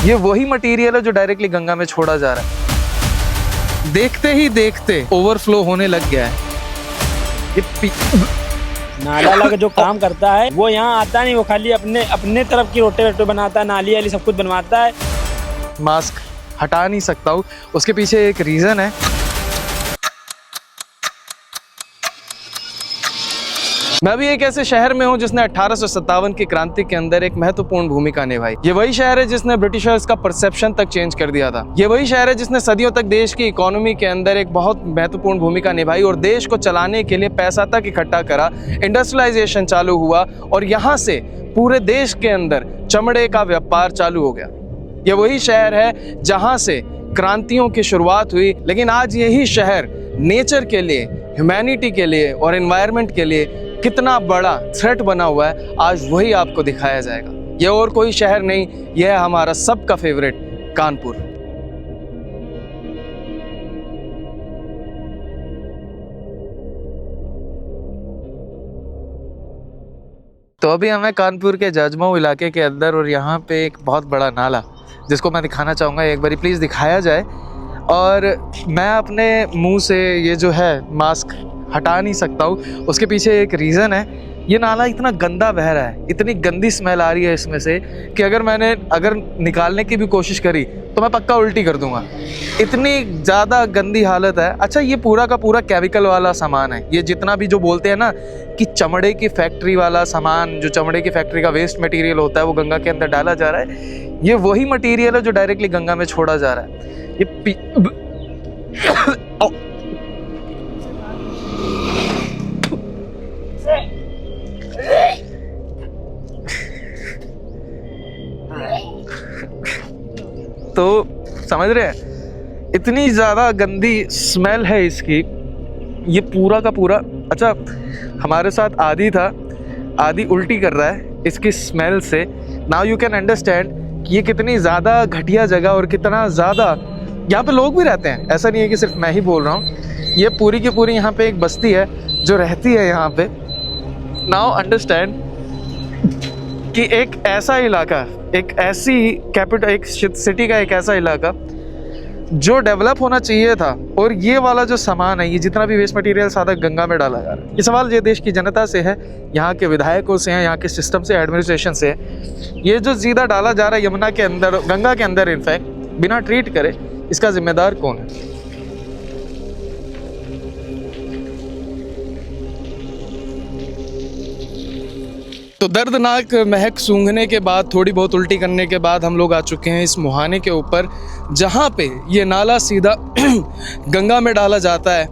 ये वही मटेरियल है जो डायरेक्टली गंगा में छोड़ा जा रहा है। देखते ही देखते ओवरफ्लो होने लग गया है। ये नाला लगा जो काम करता है वो यहाँ आता नहीं, वो खाली अपने तरफ की रोटे बनाता है, नाली वाली सब कुछ बनवाता है। मास्क हटा नहीं सकता हूँ, उसके पीछे एक रीजन है। मैं भी एक ऐसे शहर में हूँ जिसने 1857 की क्रांति के अंदर एक महत्वपूर्ण भूमिका निभाई। ये वही शहर है जिसने ब्रिटिशर्स का परसेप्शन तक चेंज कर दिया था। ये वही शहर है जिसने सदियों तक देश की इकोनॉमी के अंदर एक बहुत महत्वपूर्ण भूमिका निभाई और देश को चलाने के लिए पैसा तक इकट्ठा करा। इंडस्ट्रियलाइजेशन चालू हुआ और यहाँ से पूरे देश के अंदर चमड़े का व्यापार चालू हो गया। ये वही शहर है जहाँ से क्रांतियों की शुरुआत हुई। लेकिन आज यही शहर नेचर के लिए, ह्यूमैनिटी के लिए और एनवायरनमेंट के लिए कितना बड़ा थ्रेट बना हुआ है, आज वही आपको दिखाया जाएगा। ये और कोई शहर नहीं, यह है हमारा सबका फेवरेट कानपुर। तो अभी हमें कानपुर के जजमऊ इलाके के अंदर और यहाँ पे एक बहुत बड़ा नाला जिसको मैं दिखाना चाहूँगा, एक बारी प्लीज़ दिखाया जाए। और मैं अपने मुंह से ये जो है मास्क हटा नहीं सकता हूँ, उसके पीछे एक रीज़न है। ये नाला इतना गंदा बह रहा है, इतनी गंदी स्मेल आ रही है इसमें से कि अगर निकालने की भी कोशिश करी तो मैं पक्का उल्टी कर दूंगा। इतनी ज़्यादा गंदी हालत है। अच्छा, ये पूरा का पूरा केमिकल वाला सामान है। ये जितना भी जो बोलते हैं ना कि चमड़े की फैक्ट्री वाला सामान, जो चमड़े की फैक्ट्री का वेस्ट मटेरियल होता है वो गंगा के अंदर डाला जा रहा है। ये वही मटेरियल है जो डायरेक्टली गंगा में छोड़ा जा रहा है। ये तो समझ रहे हैं, इतनी ज़्यादा गंदी स्मेल है इसकी। ये पूरा का पूरा, अच्छा हमारे साथ आदि था, आदि उल्टी कर रहा है इसकी स्मेल से। नाउ यू कैन अंडरस्टैंड कि ये कितनी ज़्यादा घटिया जगह और कितना ज़्यादा यहाँ पे लोग भी रहते हैं। ऐसा नहीं है कि सिर्फ मैं ही बोल रहा हूँ, ये पूरी की पूरी यहाँ पे एक बस्ती है जो रहती है यहाँ पे। नाउ अंडरस्टैंड कि एक ऐसा इलाका, एक ऐसी कैपिटल, एक सिटी का एक ऐसा इलाका जो डेवलप होना चाहिए था, और ये वाला जो सामान है, ये जितना भी वेस्ट मटेरियल सादा गंगा में डाला जा रहा है। ये सवाल ये देश की जनता से है, यहाँ के विधायकों से है, यहाँ के सिस्टम से, एडमिनिस्ट्रेशन से है। ये जो सीधा डाला जा रहा है यमुना के अंदर, गंगा के अंदर इनफैक्ट बिना ट्रीट करे, इसका जिम्मेदार कौन है? तो दर्दनाक महक सूंघने के बाद, थोड़ी बहुत उल्टी करने के बाद हम लोग आ चुके हैं इस मुहाने के ऊपर, जहाँ पे ये नाला सीधा गंगा में डाला जाता है।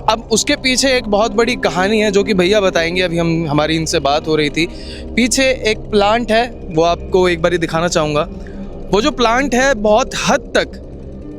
अब उसके पीछे एक बहुत बड़ी कहानी है जो कि भैया बताएंगे। अभी हमारी इनसे बात हो रही थी। पीछे एक प्लांट है, वो आपको एक बारी दिखाना चाहूँगा। वो जो प्लांट है बहुत हद तक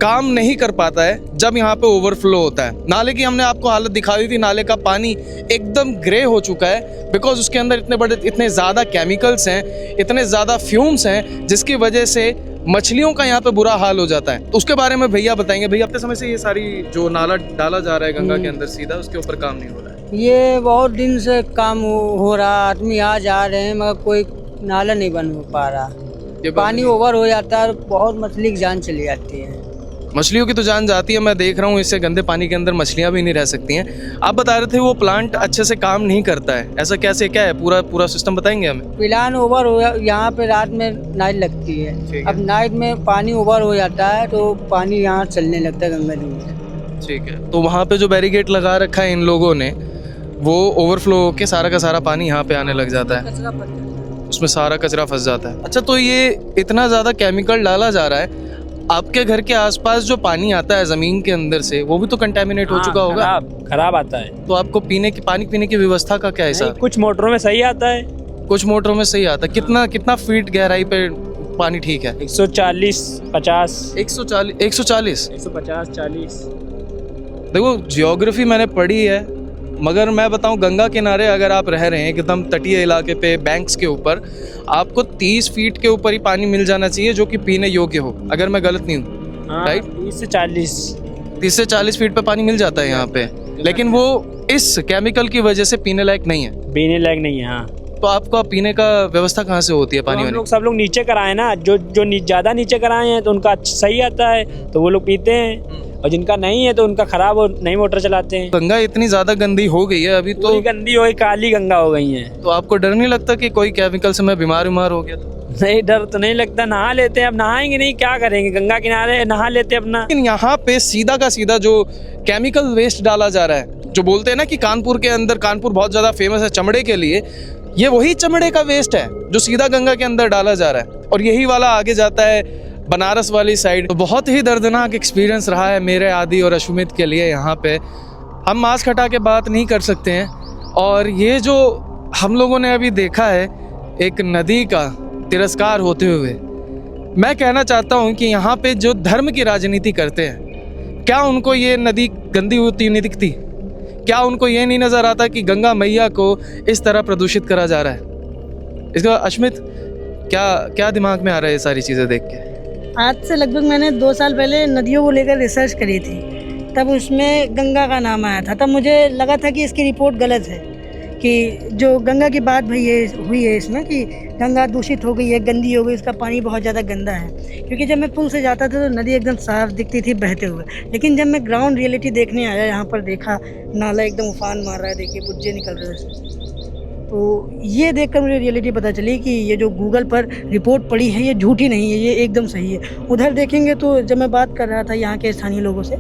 काम नहीं कर पाता है जब यहाँ पे ओवरफ्लो होता है। नाले की हमने आपको हालत दिखा दी थी, नाले का पानी एकदम ग्रे हो चुका है बिकॉज उसके अंदर इतने ज़्यादा केमिकल्स हैं, इतने ज़्यादा फ्यूम्स हैं, जिसकी वजह से मछलियों का यहाँ पे बुरा हाल हो जाता है। तो उसके बारे में भैया बताएंगे। भैया अपने समय से ये सारी जो नाला डाला जा रहा है गंगा के अंदर सीधा, उसके ऊपर काम नहीं हो रहा है। ये बहुत दिन से काम हो रहा, आदमी आ जा रहे हैं मगर कोई नाला नहीं बन पा रहा। पानी ओवर हो जाता है, बहुत मछली की जान चली जाती है। मछलियों की तो जान जाती है, मैं देख रहा हूँ इससे गंदे पानी के अंदर मछलियाँ भी नहीं रह सकती हैं। आप बता रहे थे वो प्लांट अच्छे से काम नहीं करता है, ऐसा कैसे, क्या है पूरा सिस्टम बताएंगे हमें? प्लान ओवर हो, यहाँ पे रात में नाइट लगती है। अब नाइट में पानी ओवर हो जाता है तो पानी यहाँ चलने लगता है गंगा जी में। ठीक है, तो वहाँ पे जो बैरिकेड लगा रखा है इन लोगों ने, वो ओवरफ्लो होके सारा का सारा पानी यहाँ पे आने लग जाता है, उसमें सारा कचरा फंस जाता है। अच्छा, तो ये इतना ज़्यादा केमिकल डाला जा रहा है, आपके घर के आसपास जो पानी आता है जमीन के अंदर से, वो भी तो कंटेमिनेट हो चुका होगा। खराब आता है। तो आपको पानी पीने की व्यवस्था का क्या हिसाब? कुछ मोटरों में सही आता है, कुछ मोटरों में सही आता है। कितना फीट गहराई पे पानी ठीक है? 140, 50, 140, 150, 40। देखो जियोग्राफी मैंने पढ़ी है, मगर मैं बताऊं गंगा किनारे अगर आप रह रहे हैं एकदम तटीय इलाके पे, बैंक्स के ऊपर, आपको 30 फीट के ऊपर ही पानी मिल जाना चाहिए जो कि पीने योग्य हो, अगर मैं गलत नहीं हूँ। राइट, 30 से 40 फीट पे पानी मिल जाता है यहाँ पे, लेकिन वो इस केमिकल की वजह से पीने लायक नहीं है। पीने लायक नहीं है। हाँ। तो तो आपका पीने का व्यवस्था कहाँ से होती है तो पानी हम वानी? लोग सब लोग नीचे कराए ना, जो ज़्यादा नीचे कराए हैं तो उनका सही आता है तो वो लोग पीते हैं, और जिनका नहीं है तो उनका खराब हो नई मोटर चलाते हैं। गंगा इतनी ज्यादा गंदी हो गई है अभी तो पूरी गंदी हो गई, काली गंगा हो गई है। तो आपको डर नहीं लगता कि कोई केमिकल से मैं बीमार हो गया तो? नहीं, डर तो नहीं लगता, नहा लेते हैं। अब नहाएंगे नहीं, क्या करेंगे, गंगा किनारे नहा लेते हैं अपना। लेकिन यहाँ पे सीधा का सीधा जो केमिकल वेस्ट डाला जा रहा है, जो बोलते हैं ना कि कानपुर के अंदर, कानपुर बहुत ज़्यादा फेमस है चमड़े के लिए, ये वही चमड़े का वेस्ट है जो सीधा गंगा के अंदर डाला जा रहा है, और यही वाला आगे जाता है बनारस वाली साइड। तो बहुत ही दर्दनाक एक्सपीरियंस रहा है मेरे, आदि और अशुमित के लिए। यहाँ पे हम मास्क हटा के बात नहीं कर सकते हैं, और ये जो हम लोगों ने अभी देखा है एक नदी का तिरस्कार होते हुए, मैं कहना चाहता हूँ कि यहाँ पे जो धर्म की राजनीति करते हैं, क्या उनको ये नदी गंदी होती नहीं दिखती? क्या उनको ये नहीं नज़र आता कि गंगा मैया को इस तरह प्रदूषित करा जा रहा है? इसका अशमित क्या दिमाग में आ रहा है ये सारी चीज़ें देख के? आज से लगभग मैंने 2 साल पहले नदियों को लेकर रिसर्च करी थी, तब उसमें गंगा का नाम आया था। तब मुझे लगा था कि इसकी रिपोर्ट गलत है, कि जो गंगा की बात हुई है इसमें कि गंगा दूषित हो गई है, गंदी हो गई, उसका पानी बहुत ज़्यादा गंदा है। क्योंकि जब मैं पुल से जाता था तो नदी एकदम साफ दिखती थी बहते हुए, लेकिन जब मैं ग्राउंड रियलिटी देखने आया, यहाँ पर देखा नाला एकदम उफान मार रहा है, देखिए बुज्जे निकल रहे हैं उससे। तो ये देखकर मुझे रियलिटी पता चली कि ये जो गूगल पर रिपोर्ट पड़ी है ये झूठी नहीं है, ये एकदम सही है। उधर देखेंगे तो जब मैं बात कर रहा था यहाँ के स्थानीय लोगों से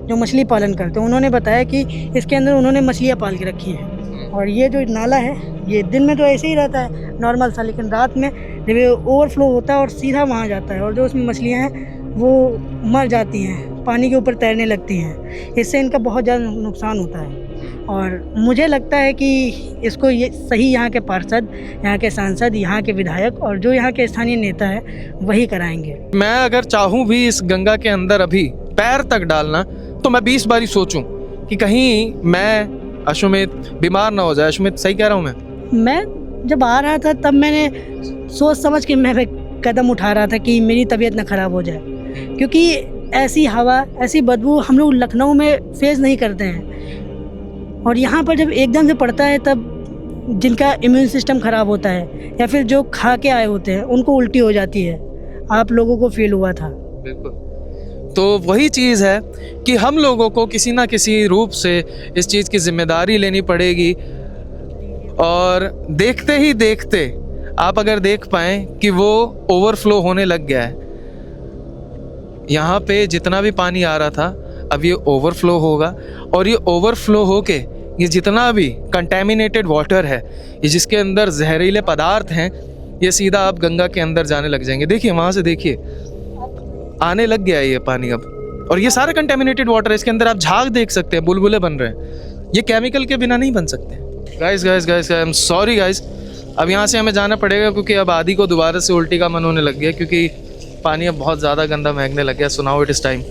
जो मछली पालन करते हैं, उन्होंने बताया कि इसके अंदर उन्होंने मछलियाँ पाल के रखी हैं, और ये जो नाला है ये दिन में तो ऐसे ही रहता है नॉर्मल सा, लेकिन रात में जब ये ओवरफ्लो होता है और सीधा वहाँ जाता है, और जो उसमें मछलियाँ हैं वो मर जाती हैं, पानी के ऊपर तैरने लगती हैं। इससे इनका बहुत ज़्यादा नुकसान होता है, और मुझे लगता है कि इसको ये सही यहाँ के पार्षद, यहाँ के सांसद, यहाँ के विधायक और जो यहाँ के स्थानीय नेता है वही कराएंगे। मैं अगर चाहूँ भी इस गंगा के अंदर अभी पैर तक डालना, तो मैं 20 बारी सोचूं कि कहीं मैं अशुमित बीमार ना हो जाए। अशुमित सही कह रहा हूँ मैं जब आ रहा था तब मैंने सोच समझ के मैं कदम उठा रहा था कि मेरी तबीयत ना ख़राब हो जाए, क्योंकि ऐसी हवा, ऐसी बदबू हम लोग लखनऊ में फेस नहीं करते हैं, और यहाँ पर जब एकदम से पड़ता है तब जिनका इम्यून सिस्टम ख़राब होता है या फिर जो खा के आए होते हैं उनको उल्टी हो जाती है। आप लोगों को फील हुआ था। बिल्कुल। तो वही चीज़ है कि हम लोगों को किसी ना किसी रूप से इस चीज़ की जिम्मेदारी लेनी पड़ेगी, और देखते ही देखते आप अगर देख पाएँ कि वो ओवरफ्लो होने लग गया है। यहाँ पे जितना भी पानी आ रहा था अब ये ओवरफ्लो होगा, और ये ओवरफ्लो होके ये जितना भी कंटेमिनेटेड वाटर है, ये जिसके अंदर जहरीले पदार्थ हैं, ये सीधा आप गंगा के अंदर जाने लग जाएंगे। देखिए वहाँ से देखिए आने लग गया है ये पानी अब, और ये सारा कंटेमिनेटेड वाटर है। इसके अंदर आप झाग देख सकते हैं, बुलबुले बन रहे हैं। ये केमिकल के बिना नहीं बन सकते। Guys I am sorry guys, अब यहाँ से हमें जाना पड़ेगा क्योंकि अब आदि को दोबारा से उल्टी का मन होने लग गया, क्योंकि पानी अब बहुत ज़्यादा गंदा महकने लग गया। So now it is time.